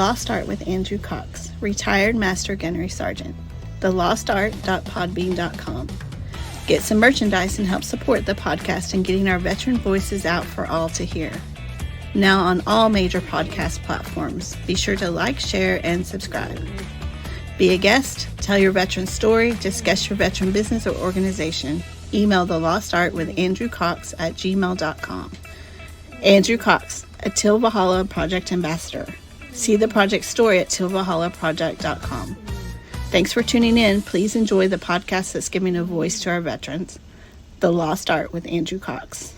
Lost Art with Andrew Cox, retired Master Gunnery Sergeant. thelostart.podbean.com. Get some merchandise and help support the podcast and getting our veteran voices out for all to hear. Now on all major podcast platforms. Be sure to like, share, and subscribe. Be a guest, tell your veteran story, discuss your veteran business or organization. Email The Lost Art with Andrew Cox at gmail.com. Andrew Cox, a Till Valhalla Project Ambassador. See the project story at tillvalhallaproject.com. Thanks for tuning in. Please enjoy the podcast that's giving a voice to our veterans. The Lost Art with Andrew Cox.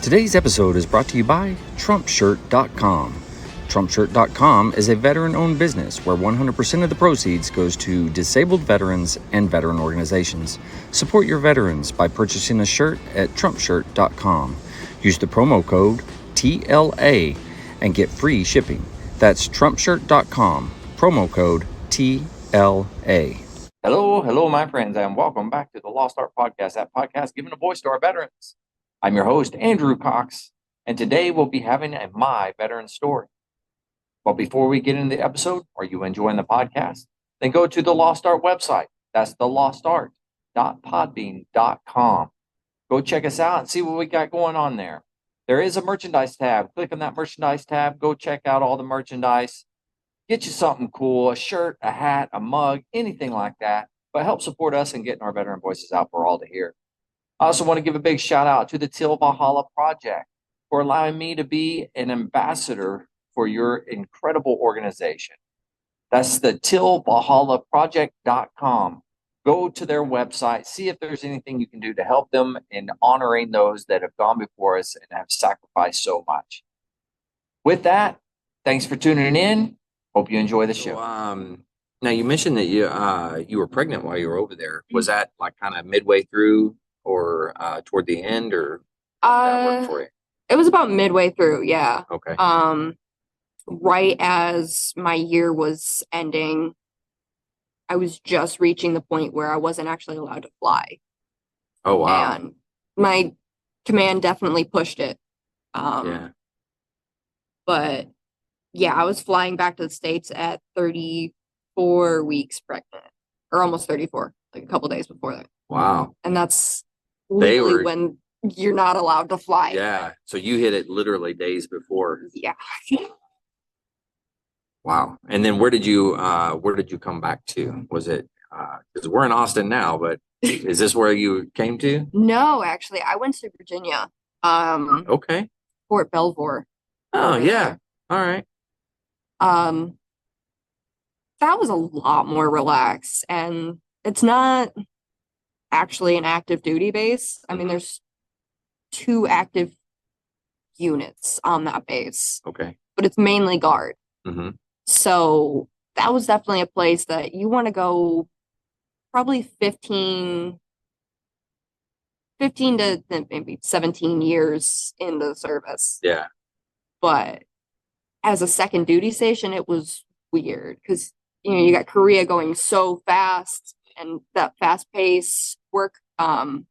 Today's episode is brought to you by TrumpShirt.com. TrumpShirt.com is a veteran-owned business where 100% of the proceeds goes to disabled veterans and veteran organizations. Support your veterans by purchasing a shirt at TrumpShirt.com. Use the promo code TLA and get free shipping. That's TrumpShirt.com, promo code TLA. Hello, my friends, and welcome back to the Lost Art Podcast, that podcast giving a voice to our veterans. I'm your host, Andrew Cox, and today we'll be having a My Veteran Story. But before we get into the episode, are you enjoying the podcast? Then go to the Lost Art website. That's thelostart.podbean.com. Go check us out and see what we got going on there. There is a merchandise tab. Click on that merchandise tab. Go check out all the merchandise. Get you something cool, a shirt, a hat, a mug, anything like that. But help support us in getting our veteran voices out for all to hear. I also want to give a big shout out to the Till Valhalla Project for allowing me to be an ambassador for your incredible organization. That's the tillvalhallaproject.com. Go to their website, see if there's anything you can do to help them in honoring those that have gone before us and have sacrificed so much. With that, thanks for tuning in. Hope you enjoy the show. Now you mentioned that you were pregnant while you were over there. Was that like kind of midway through or toward the end, or that work for you? It was about midway through, yeah. Okay. Right as my year was ending, I was just reaching the point where I wasn't actually allowed to fly. Oh, wow. And my command definitely pushed it. Yeah. But yeah, I was flying back to the States at 34 weeks pregnant, or almost 34, like a couple days before that. Wow. And that's legally when you're not allowed to fly. Yeah. So you hit it literally days before. Yeah. Wow. And then where did you come back to? Was it because we're in Austin now, but is this where you came to? No, actually, I went to Virginia. Okay. Fort Belvoir. Oh, yeah. All right. That was a lot more relaxed, and it's not actually an active duty base. I mean, there's 2 active units on that base. Okay. But it's mainly guard. Mm-hmm. So that was definitely a place that you want to go probably 15 to maybe 17 years into the service. Yeah. But as a second duty station, it was weird because, you got Korea going so fast and that fast pace work. And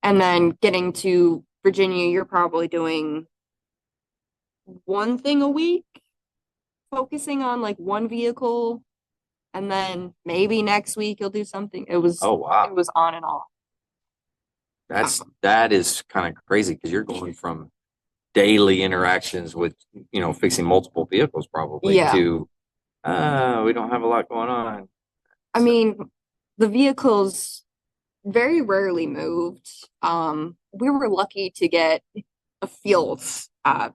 then getting to Virginia, you're probably doing one thing a week, focusing on like one vehicle, and then maybe next week you'll do something. It was Oh, wow. It was on and off. That is kind of crazy because you're going from daily interactions with, fixing multiple vehicles probably to we don't have a lot going on. I mean, the vehicles very rarely moved. We were lucky to get a field. I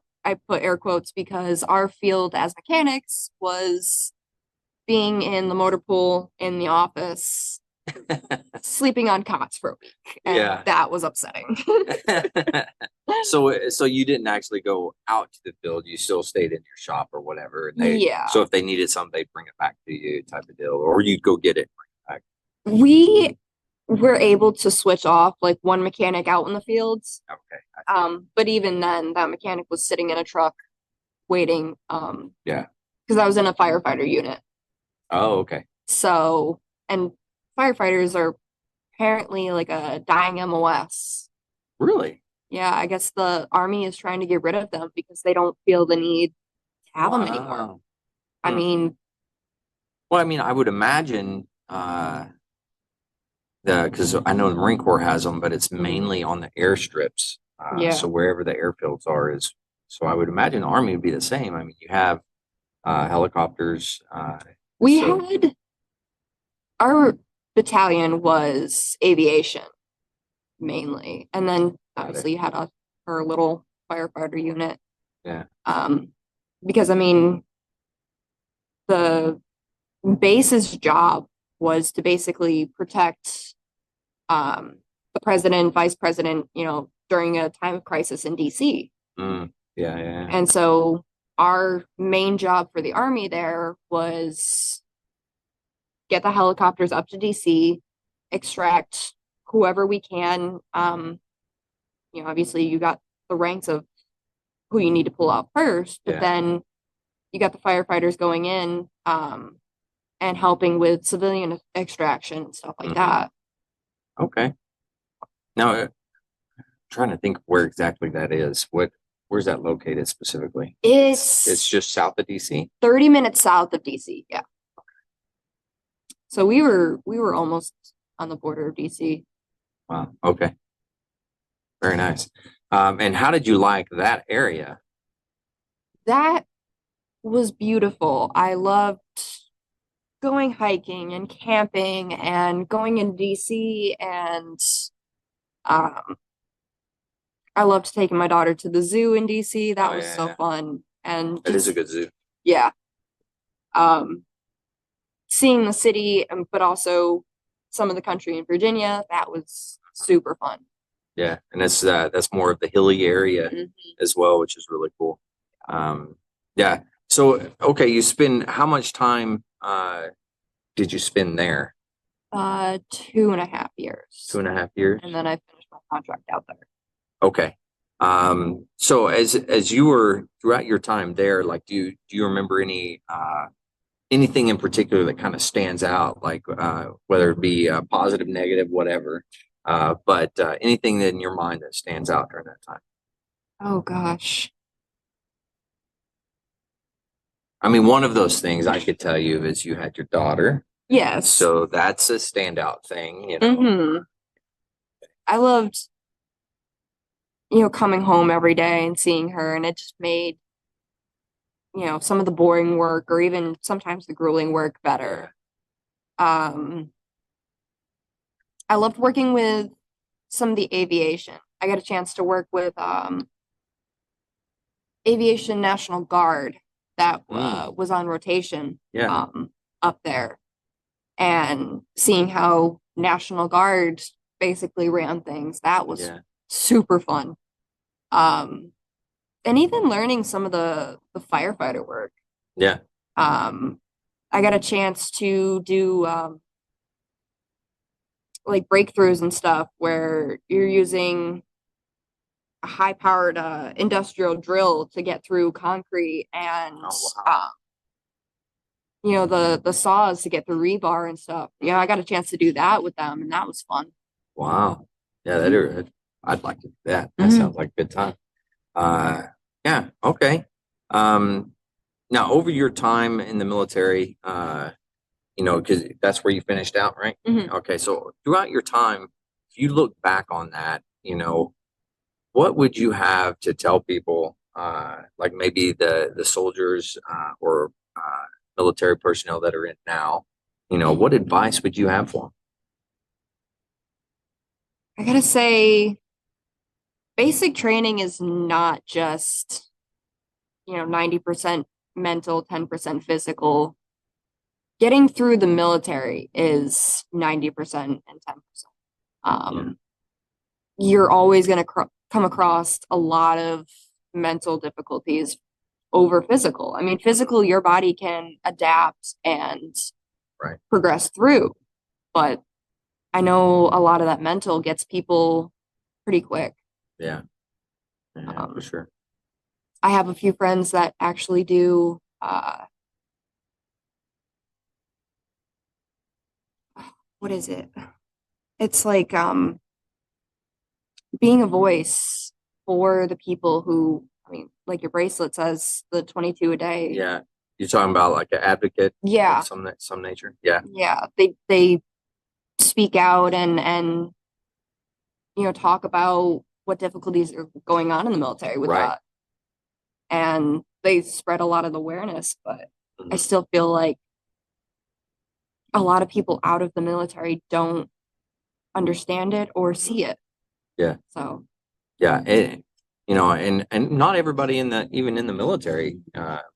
put air quotes because our field as mechanics was being in the motor pool in the office, sleeping on cots for a week. And that was upsetting. So you didn't actually go out to the field. You still stayed in your shop or whatever. And so if they needed something, they'd bring it back to you type of deal, or you'd go get it and bring it back. We were able to switch off like one mechanic out in the fields. Okay. But even then, that mechanic was sitting in a truck waiting. Because I was in a firefighter unit. Oh, okay. So, and firefighters are apparently like a dying MOS. Really? Yeah, I guess the Army is trying to get rid of them because they don't feel the need to have them anymore. Wow. I Hmm. mean, Well, I mean, I would imagine because I know the Marine Corps has them, but it's mainly on the airstrips. Yeah. So wherever the airfields are is. So I would imagine the Army would be the same. I mean, you have helicopters. We So had our battalion was aviation mainly, and then Got it. obviously you had our little firefighter unit. Yeah. Because I mean, the base's job was to basically protect the president, vice president, during a time of crisis in DC. Yeah. And so our main job for the Army there was get the helicopters up to DC, extract whoever we can. Obviously you got the ranks of who you need to pull out first, but Yeah. then you got the firefighters going in and helping with civilian extraction and stuff like that. Okay. Now, trying to think where exactly that is. Where's that located specifically? It's just south of DC. 30 minutes south of DC. Yeah. So we were almost on the border of DC. Wow. Okay. Very nice. And how did you like that area? That was beautiful. I loved going hiking and camping and going in DC, and I loved taking my daughter to the zoo in DC. That was so fun. And It is a good zoo. Yeah. Seeing the city, but also some of the country in Virginia, that was super fun. Yeah, and that's more of the hilly area as well, which is really cool. Yeah. So okay, you spend how much time did you spend there? 2.5 years. 2.5 years. And then I finished my contract out there. Okay. So as you were throughout your time there, like do you remember anything in particular that kind of stands out, like whether it be positive, negative, whatever, but anything that in your mind that stands out during that time? Oh gosh. I mean, one of those things I could tell you is you had your daughter. Yes. So that's a standout thing, I loved, coming home every day and seeing her, and it just made, some of the boring work or even sometimes the grueling work better. I loved working with some of the aviation. I got a chance to work with Aviation National Guard that was on rotation up there, and seeing how National Guard basically ran things. That was super fun. And even learning some of the firefighter work. Yeah. I got a chance to do like breakthroughs and stuff where you're using a high-powered industrial drill to get through concrete, and the saws to get through rebar and stuff. I got a chance to do that with them, and that was fun. Wow. Yeah, I'd like to do that. That sounds like a good time. Yeah. Okay. Now over your time in the military, because that's where you finished out, right? Okay. So throughout your time, if you look back on that, what would you have to tell people, like maybe the soldiers or military personnel that are in now, what advice would you have for them? I gotta say, basic training is not just, 90% mental, 10% physical. Getting through the military is 90% and 10%. You're always going to come across a lot of mental difficulties over physical. I mean, physical, your body can adapt and progress through, but I know a lot of that mental gets people pretty quick. Yeah, for sure. I have a few friends that actually do what is it? It's like being a voice for the people who, I mean, like your bracelet says the 22 a day. Yeah. You're talking about like an advocate Yeah. of some nature. Yeah. Yeah. They speak out and talk about what difficulties are going on in the military with Right. that. And they spread a lot of awareness, but I Mhm. still feel like a lot of people out of the military don't understand it or see it. Yeah. So Yeah. And not everybody even in the military,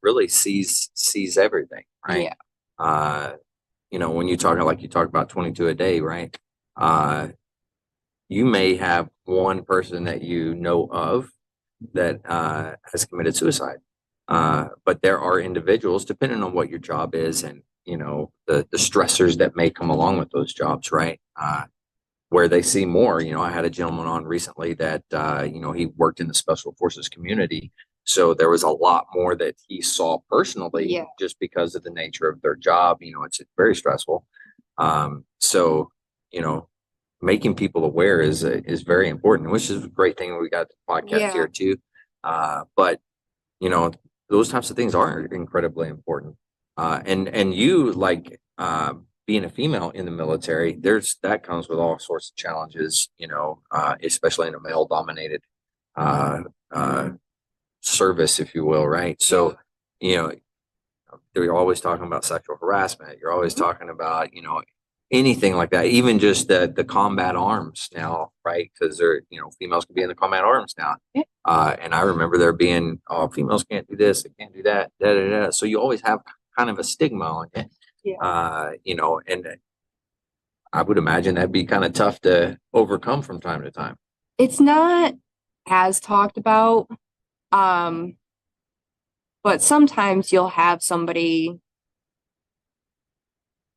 really sees everything, right? yeah. When you talk about 22 a day, right? You may have one person that you know of that has committed suicide. But there are individuals, depending on what your job is and, the stressors that may come along with those jobs, right? Where they see more. I had a gentleman on recently that, he worked in the special forces community. So there was a lot more that he saw personally just because of the nature of their job. It's very stressful. So, making people aware is very important, which is a great thing. We got the podcast here too. But those types of things are incredibly important. And you like being a female in the military, that comes with all sorts of challenges, especially in a male dominated service, if you will, right? So, you're always talking about sexual harassment. You're always talking about, anything like that, even just the combat arms now, right? Because females can be in the combat arms now. And I remember there being, oh, females can't do this, they can't do that, da, da, da. So you always have kind of a stigma on it. And I would imagine that'd be kind of tough to overcome from time to time. It's not as talked about, but sometimes you'll have somebody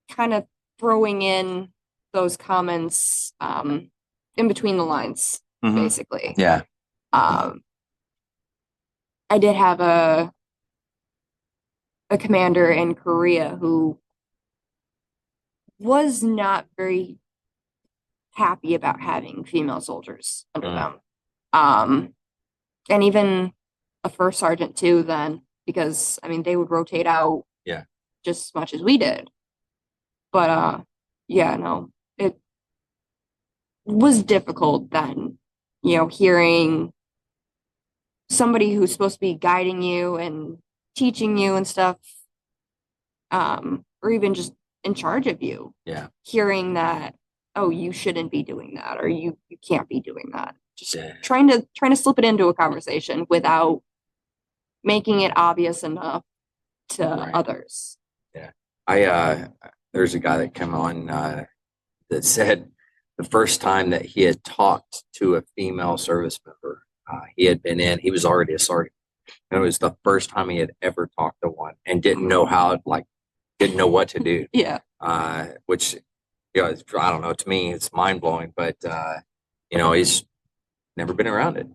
kind of throwing in those comments in between the lines, basically. Yeah. I did have a commander in Korea who was not very happy about having female soldiers under them. And even a first sergeant too then, because I mean they would rotate out just as much as we did. But it was difficult then, hearing somebody who's supposed to be guiding you and teaching you and stuff, or even just in charge of you. Yeah. Hearing that, oh, you shouldn't be doing that, or you can't be doing that. Just trying to slip it into a conversation without making it obvious enough to others. Yeah. There's a guy that came on that said the first time that he had talked to a female service member, he was already a sergeant. And it was the first time he had ever talked to one and didn't know what to do. Yeah. Which, I don't know, to me, it's mind blowing, but, he's never been around it,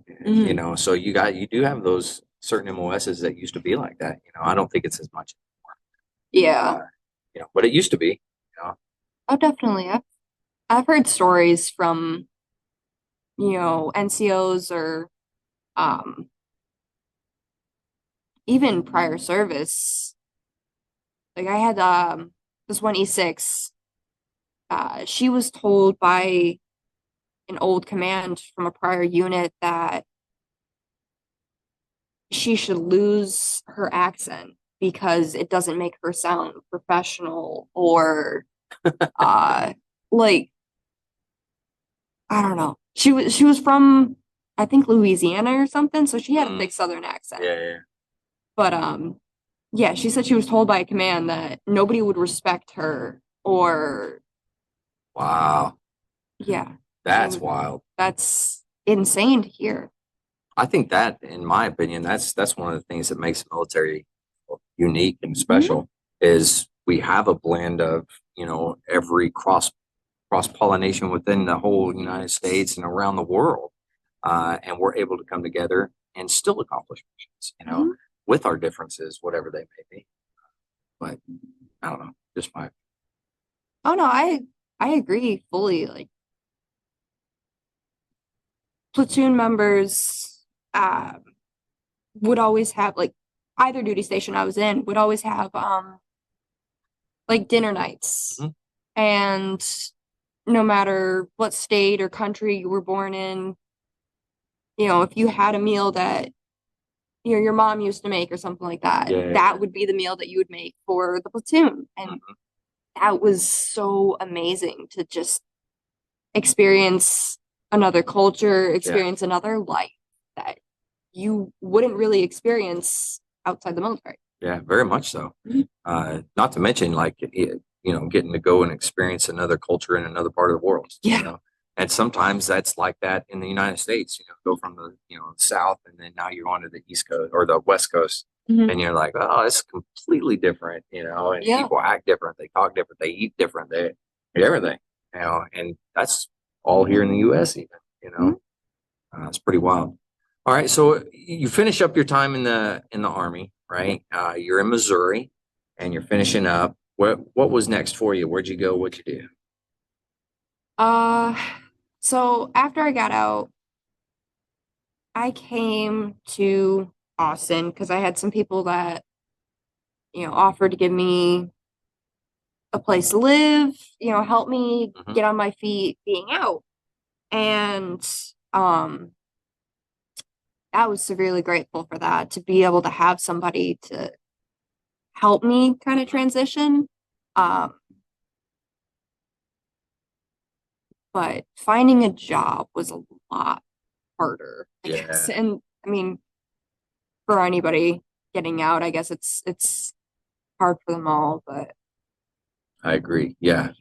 so you do have those certain MOSs that used to be like that. I don't think it's as much anymore. Yeah. But it used to be, Oh, definitely. I've heard stories from, NCOs or, even prior service. Like I had, this one E6, she was told by an old command from a prior unit that she should lose her accent because it doesn't make her sound professional or like I don't know. She was from I think Louisiana or something, so she had a thick Southern accent. Yeah. But she said she was told by a command that nobody would respect her or Wow. Yeah. That's wild. That's insane to hear. I think that, in my opinion, that's one of the things that makes the military unique and special is we have a blend of, every cross pollination within the whole United States and around the world. And we're able to come together and still accomplish missions, with our differences, whatever they may be. But I don't know, just my. Oh no, I agree fully. Like platoon members would always have like either duty station I was in would always have like dinner nights. Mhm. And no matter what state or country you were born in, if you had a meal that your mom used to make or something like that, Yeah. that would be the meal that you would make for the platoon. And that was so amazing to just experience another culture, experience another life that you wouldn't really experience outside the military. Yeah, very much so. Mhm. Not to mention, like, getting to go and experience another culture in another part of the world. Yeah. And sometimes that's like that in the United States. Go from the South, and then now you're on to the East Coast or the West Coast, Mhm. and you're like, oh, it's completely different. And Yeah. people act different, they talk different, they eat different, they everything. And that's all here in the U.S. Even. It's pretty wild. All right, so you finish up your time in the Army, right? You're in Missouri, and you're finishing up. What was next for you? Where'd you go? What'd you do? So after I got out, I came to Austin because I had some people that, offered to give me a place to live, help me Mhm. get on my feet being out. And I was severely grateful for that, to be able to have somebody to help me kind of transition. But finding a job was a lot harder, I guess. Yeah. And I mean, for anybody getting out, I guess it's hard for them all, but I agree. Yeah,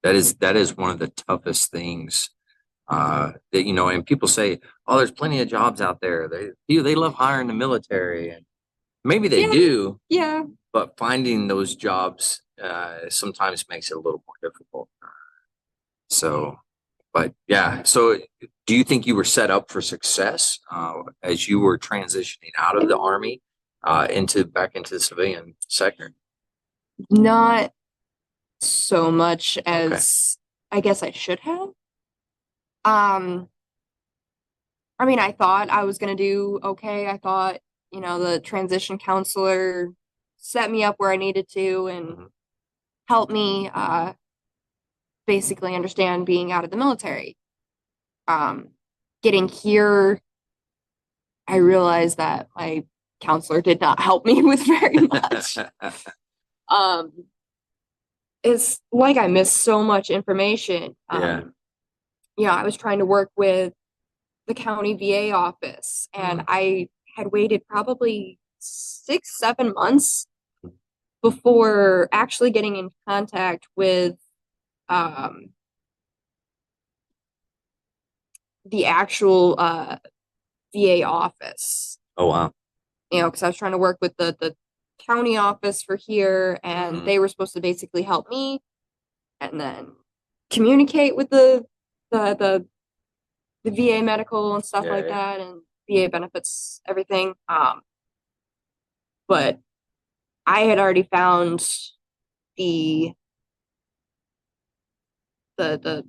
that is one of the toughest things. And people say, "Oh, there's plenty of jobs out there. They love hiring the military," and maybe they yeah, do, yeah. but finding those jobs sometimes makes it a little more difficult. So, but yeah. So, do you think you were set up for success as you were transitioning out of the Army back into the civilian sector? Not so much as I guess I should have. Um, I mean, I thought I was gonna do okay. I thought, the transition counselor set me up where I needed to and Mhm. help me basically understand being out of the military. Um, Getting here, I realized that my counselor did not help me with very much. Um, it's like I missed so much information. I was trying to work with the county VA office, and I had waited probably 6, 7 months before actually getting in contact with the actual VA office. Oh wow. Because I was trying to work with the county office for here, and they were supposed to basically help me and then communicate with the VA medical and stuff like that, and VA benefits, everything. But I had already found the the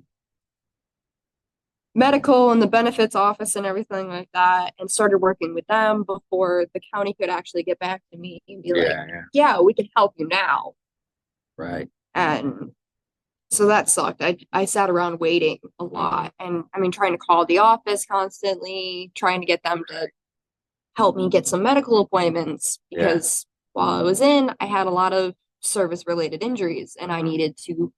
medical and the benefits office and everything like that, and started working with them before the county could actually get back to me and be like, yeah, we can help you now. Right. And so that sucked. I sat around waiting a lot, and I mean, trying to call the office constantly, trying to get them to help me get some medical appointments, because while I was in, I had a lot of service related injuries, and I needed to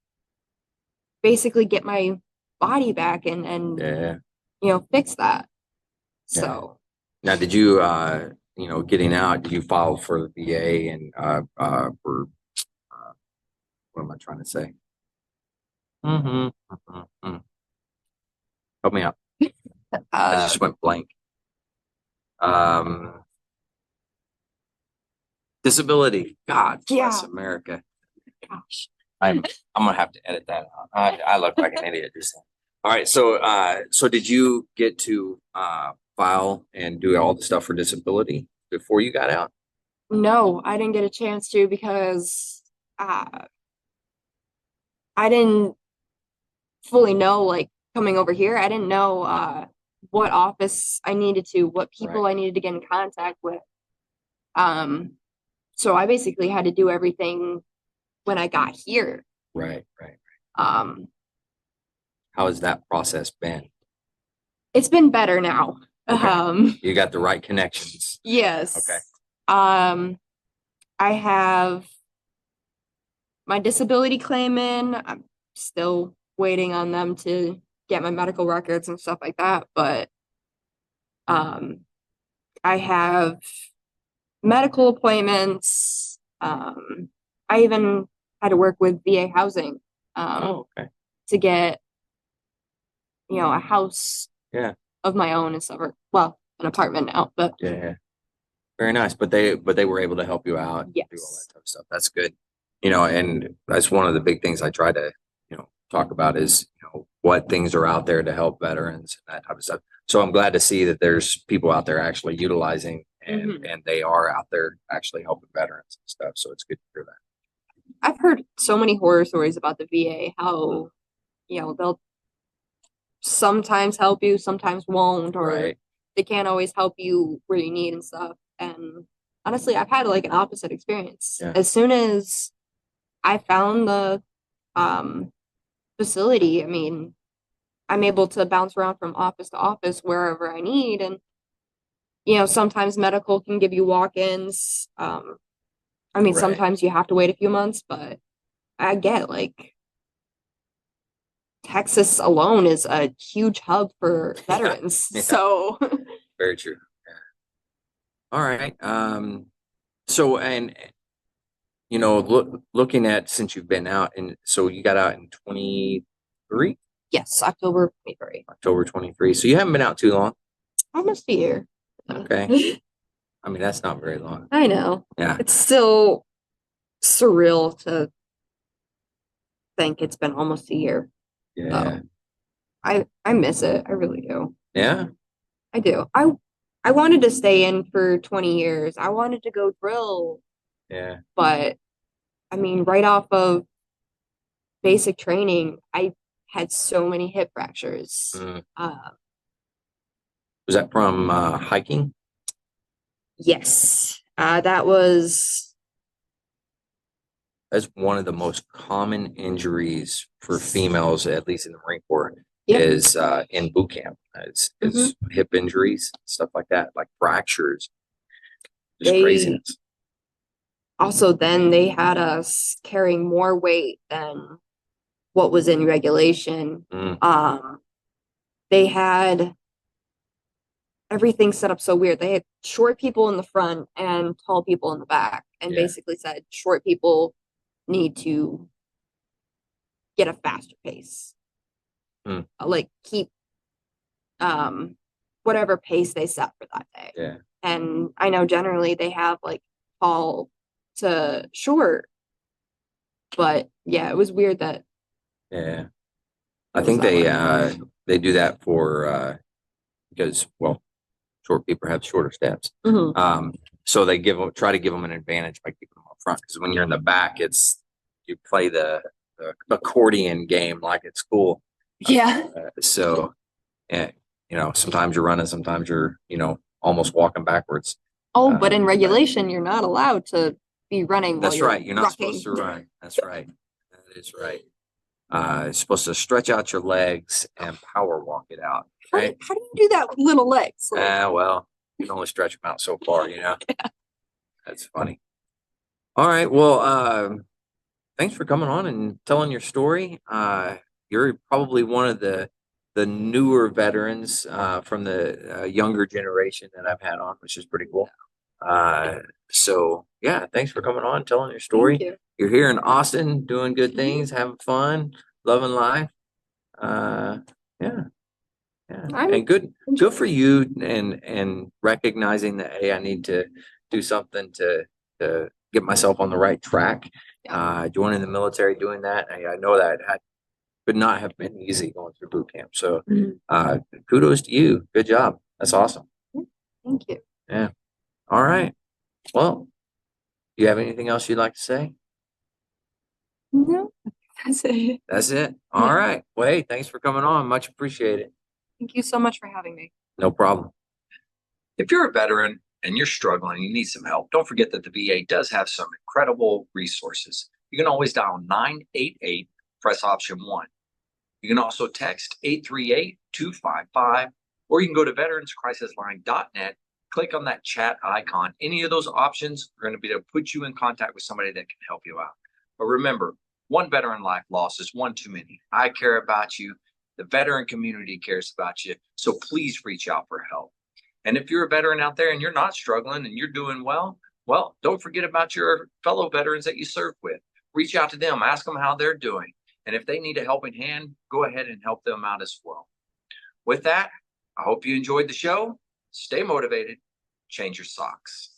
basically get my body back and fix that. So now, did you getting out, did you file for the VA and for what am I trying to say? Help me out. I just went blank. Disability. God bless America. Gosh, I'm gonna have to edit that out. I look like an idiot just saying. All right, so did you get to file and do all the stuff for disability before you got out? no, I didn't get a chance to, because I didn't fully know, like, coming over here, I didn't know what office I needed to, what people Right. I needed to get in contact with. So I basically had to do everything when I got here. Right. Right. Um, How has that process been? it's been better now. Okay. You got the right connections. Yes. Okay. I have my disability claim in. I'm still waiting on them to get my medical records and stuff like that, but I have medical appointments. I even had to work with VA housing Okay. to get, a house Yeah. of my own and stuff. Well, an apartment now, but Yeah. Very nice. But they were able to help you out and do all that yes. type of stuff. That's good. And that's one of the big things I try to, talk about is, what things are out there to help veterans and that type of stuff. So I'm glad to see that there's people out there actually utilizing and they are out there actually helping veterans and stuff. So it's good to hear that. I've heard so many horror stories about the VA, how, they'll sometimes help you, sometimes won't, or Right. they can't always help you where you need and stuff. And honestly, I've had like an opposite experience. Yeah. As soon as I found the facility, I mean, I'm able to bounce around from office to office wherever I need. And, sometimes medical can give you walk-ins. I mean, Right. sometimes you have to wait a few months, but I get like Texas alone is a huge hub for veterans. Yeah. So Very true. Yeah. All right. So, and looking at since you've been out, and so you got out in 23, yes, October 23. October 23. So you haven't been out too long. Almost a year. Okay. I mean, that's not very long. I know. Yeah. It's still surreal to think it's been almost a year. Yeah. I miss it. I really do. Yeah. I do. I wanted to stay in for 20 years. I wanted to go drill, Yeah. but I mean, right off of basic training, I had so many hip fractures. Was that from hiking? Yes. That's one of the most common injuries for females, at least in the Marine Corps, Yep. is in boot camp. It's hip injuries, stuff like that, like fractures. Just craziness. Also, then they had us carrying more weight than what was in regulation. They had everything set up so weird. They had short people in the front and tall people in the back, and basically said short people need to get a faster pace. Like keep whatever pace they set for that day. Yeah. And I know generally they have like tall to short, but yeah, it was weird that. Yeah. I think they do that for because short people have shorter steps. So they try to give them an advantage by keeping them up front, because when you're in the back, you play the accordion game like it's cool. Yeah. So sometimes you're running, sometimes you're almost walking backwards. Oh, but in regulation, you're not allowed to be running. That's right. You're not supposed to run. That's right. That is right. You're supposed to stretch out your legs and power walk it out. Right? How do you do that with little legs? Well, you can only stretch them out so far, Yeah. That's funny. All right. Well, thanks for coming on and telling your story. You're probably one of the newer veterans from the younger generation that I've had on, which is pretty cool. So yeah, thanks for coming on, telling your story. Thank you. You're here in Austin, doing good things, having fun, loving life. Yeah. And good for you, and recognizing that, hey, I need to do something to get myself on the right track. Joining the military, doing that, I know that could not have been easy going through boot camp. So kudos to you. Good job. That's awesome. Thank you. Yeah. All right. Well, do you have anything else you'd like to say? No, that's it. That's it. All right. Well, hey, thanks for coming on. Much appreciated. Thank you so much for having me. No problem. If you're a veteran and you're struggling and you need some help, don't forget that the VA does have some incredible resources. You can always dial 988, press option 1. You can also text 838-255, or you can go to veteranscrisisline.net, click on that chat icon. Any of those options are going to be able to put you in contact with somebody that can help you out. But remember, one veteran life loss is one too many. I care about you. The veteran community cares about you. So please reach out for help. And if you're a veteran out there and you're not struggling and you're doing well, don't forget about your fellow veterans that you serve with. Reach out to them, ask them how they're doing. And if they need a helping hand, go ahead and help them out as well. With that, I hope you enjoyed the show. Stay motivated. Change your socks.